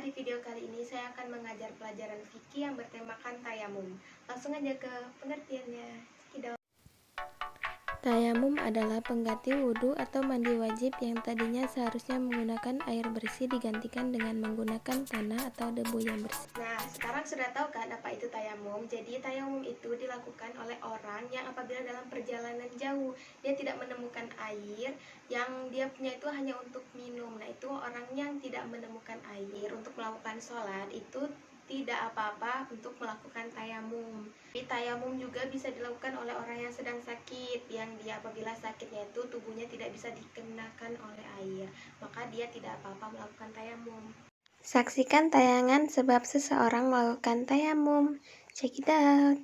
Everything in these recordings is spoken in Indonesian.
di video kali ini saya akan mengajar pelajaran fikih yang bertemakan tayamum. Langsung aja ke pengertiannya. Cekidot. Tayamum adalah pengganti wudhu atau mandi wajib yang tadinya seharusnya menggunakan air bersih digantikan dengan menggunakan tanah atau debu yang bersih. Nah, sekarang sudah tahu kan apa itu tayamum? Jadi tayamum itu dilakukan oleh orang yang apabila dalam perjalanan jauh dia tidak menemukan air, yang dia punya itu hanya untuk minum. Nah, itu orang yang tidak menemukan air untuk melakukan sholat itu tidak apa-apa untuk melakukan tayamum. Tapi tayamum juga bisa dilakukan oleh orang yang sedang sakit, yang dia apabila sakitnya itu tubuhnya tidak bisa dikenakan oleh air, maka dia tidak apa-apa melakukan tayamum. Saksikan tayangan sebab seseorang melakukan tayamum. Check it out.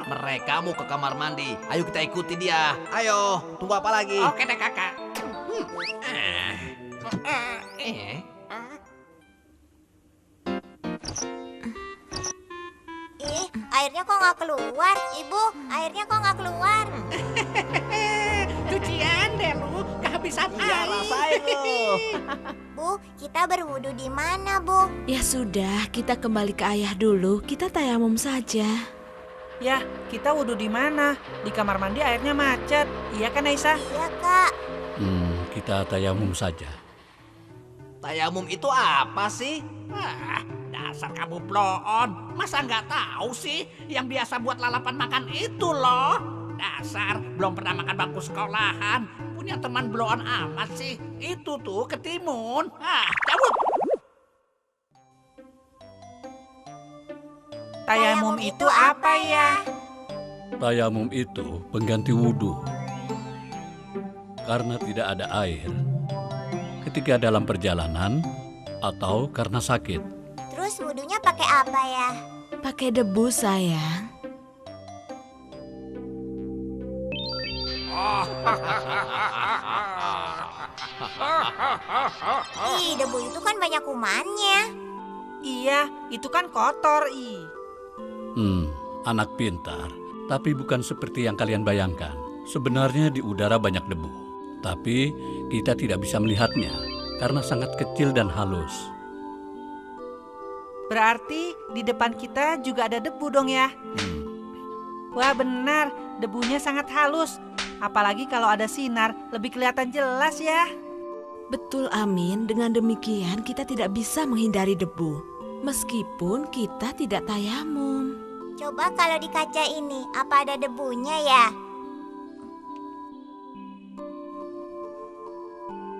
Mereka mau ke kamar mandi. Ayo kita ikuti dia. Ayo, tunggu apa lagi? Oke deh kakak. Ih, airnya kok nggak keluar? Ibu, airnya kok nggak keluar? Cucian deh lu, kehabisan Iya, air. rasain lu. Bu, kita berwudu di mana, Bu? Ya sudah, kita kembali ke ayah dulu. Kita tayamum saja. Ya, kita wudhu di mana? Di kamar mandi airnya macet. Iya kan, Aisyah? Iya, Kak. Kita tayamum saja. Tayamum itu apa sih? Wah, dasar kamu bloon. Masa nggak tahu sih yang biasa buat lalapan makan itu loh. Dasar belum pernah makan bangku sekolahan. Punya teman bloon amat sih. Itu tuh ketimun. Cabut. Tayamum itu apa ya? Tayamum itu pengganti wudhu. Karena tidak ada air, ketika dalam perjalanan, atau karena sakit. Terus wudunya pakai apa ya? Pakai debu, sayang. Ih, debu itu kan banyak kumannya. Iya, itu kan kotor, Anak pintar, tapi bukan seperti yang kalian bayangkan. Sebenarnya di udara banyak debu, tapi kita tidak bisa melihatnya karena sangat kecil dan halus. Berarti di depan kita juga ada debu dong ya? Wah benar, debunya sangat halus. Apalagi kalau ada sinar, lebih kelihatan jelas ya. Betul, Amin. Dengan demikian kita tidak bisa menghindari debu. Meskipun kita tidak tayamum. Coba kalau di kaca ini, apa ada debunya ya?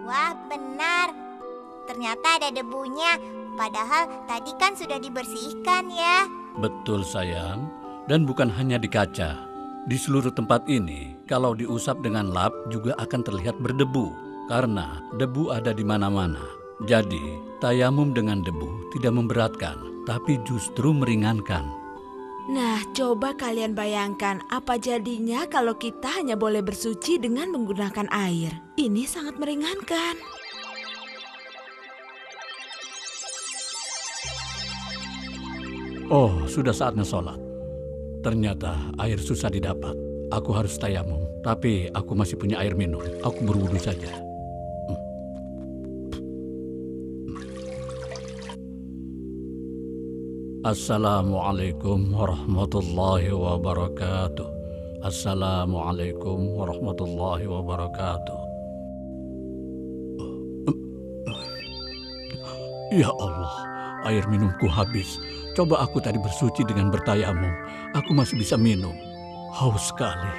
Wah, benar. Ternyata ada debunya. Padahal tadi kan sudah dibersihkan ya. Betul sayang, dan bukan hanya di kaca. Di seluruh tempat ini, kalau diusap dengan lap juga akan terlihat berdebu. Karena debu ada di mana-mana. Jadi, tayamum dengan debu tidak memberatkan, tapi justru meringankan. Nah, coba kalian bayangkan apa jadinya kalau kita hanya boleh bersuci dengan menggunakan air. Ini sangat meringankan. Oh, sudah saatnya sholat. Ternyata air susah didapat. Aku harus tayamum, tapi aku masih punya air minum. Aku berwudu saja. Assalamualaikum warahmatullahi wabarakatuh. Assalamualaikum warahmatullahi wabarakatuh. Ya Allah, air minumku habis. Coba aku tadi bersuci dengan bertayamum. Aku masih bisa minum. Haus sekali.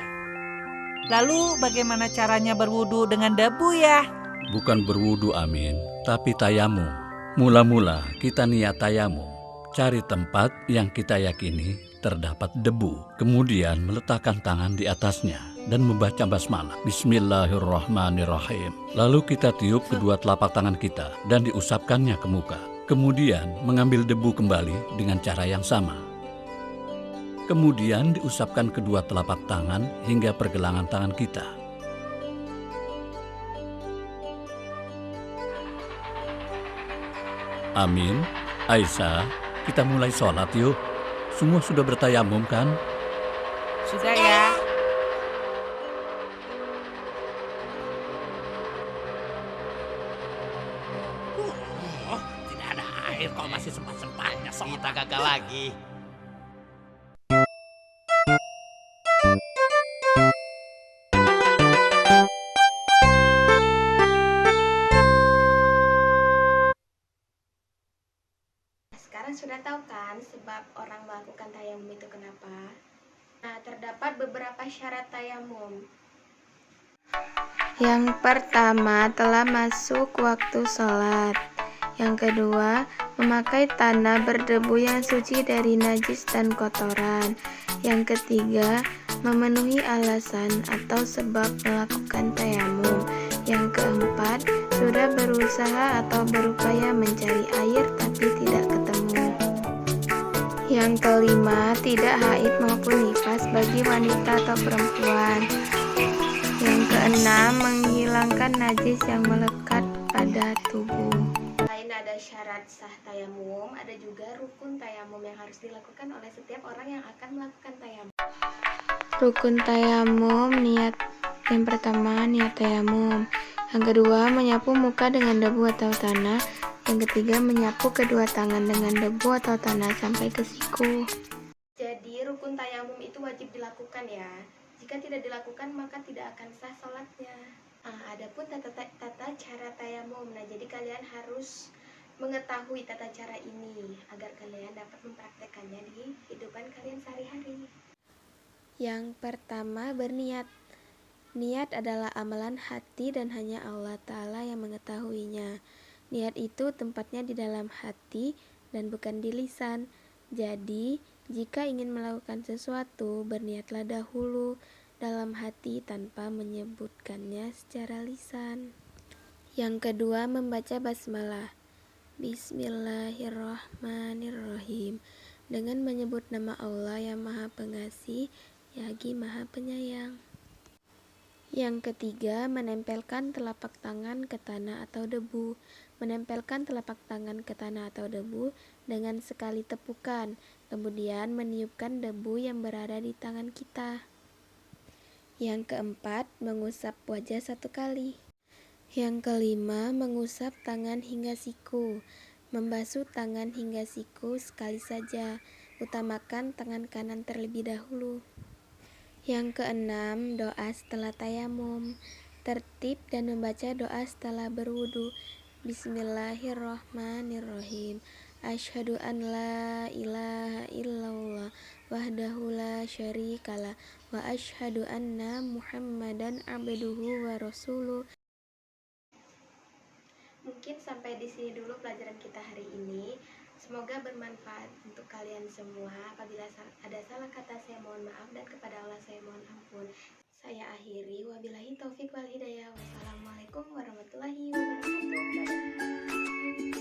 Lalu bagaimana caranya berwudhu dengan debu ya? Bukan berwudu, Amin, tapi tayamum. Mula-mula kita niat tayamum. Cari tempat yang kita yakini terdapat debu. Kemudian meletakkan tangan di atasnya dan membaca basmalah. Bismillahirrahmanirrahim. Lalu kita tiup kedua telapak tangan kita dan diusapkannya ke muka. Kemudian mengambil debu kembali dengan cara yang sama. Kemudian diusapkan kedua telapak tangan hingga pergelangan tangan kita. Amin, Aisyah, kita mulai sholat yuk. Semua sudah bertayamum kan? Sudah ya. Oh, tidak ada air kok masih sempat-sempatnya Kita sholat. gagal lagi. Sekarang sudah tahu kan sebab orang melakukan tayamum itu kenapa? Nah, terdapat beberapa syarat tayamum. Yang pertama, telah masuk waktu sholat. Yang kedua, memakai tanah berdebu yang suci dari najis dan kotoran. Yang ketiga, memenuhi alasan atau sebab melakukan tayamum. Yang keempat, sudah berusaha atau berupaya mencari air tapi tidak ketemu. Yang kelima, tidak haid maupun nifas bagi wanita atau perempuan. Yang keenam, menghilangkan najis yang melekat pada tubuh. Selain ada syarat sah tayamum, ada juga rukun tayamum yang harus dilakukan oleh setiap orang yang akan melakukan tayamum. Rukun tayamum, niat. Yang pertama, niat tayamum. Yang kedua, menyapu muka dengan debu atau tanah. Yang ketiga, menyapu kedua tangan dengan debu atau tanah sampai ke siku. Jadi, rukun tayamum itu wajib dilakukan ya. Jika tidak dilakukan, maka tidak akan sah sholatnya. Adapun tata cara tayamum. Nah, jadi kalian harus mengetahui tata cara ini agar kalian dapat mempraktekannya di kehidupan kalian sehari-hari. Yang pertama, berniat. Niat adalah amalan hati dan hanya Allah Ta'ala yang mengetahuinya. Niat itu tempatnya di dalam hati dan bukan di lisan. Jadi, jika ingin melakukan sesuatu, berniatlah dahulu dalam hati tanpa menyebutkannya secara lisan. Yang kedua, membaca basmalah. Bismillahirrahmanirrahim. Dengan menyebut nama Allah yang Maha Pengasih, Yagi Maha Penyayang. Yang ketiga, menempelkan telapak tangan ke tanah atau debu. Menempelkan telapak tangan ke tanah atau debu dengan sekali tepukan, kemudian meniupkan debu yang berada di tangan kita. Yang keempat, mengusap wajah 1 kali. Yang kelima, mengusap tangan hingga siku. Membasuh tangan hingga siku sekali saja. Utamakan tangan kanan terlebih dahulu. Yang keenam, doa setelah tayamum. Tertib dan membaca doa setelah berwudu. Bismillahirrahmanirrahim. Asyhadu an la ilaha illallah wahdahu la syarikalah wa asyhadu anna Muhammadan abduhu wa rasuluh. Mungkin sampai di sini dulu pelajaran kita hari ini. Semoga bermanfaat untuk kalian semua. Apabila ada salah kata, saya mohon maaf, dan kepada Allah saya mohon ampun. Saya akhiri, wabillahi taufik wal hidayah. Wassalamualaikum warahmatullahi wabarakatuh. Bye-bye.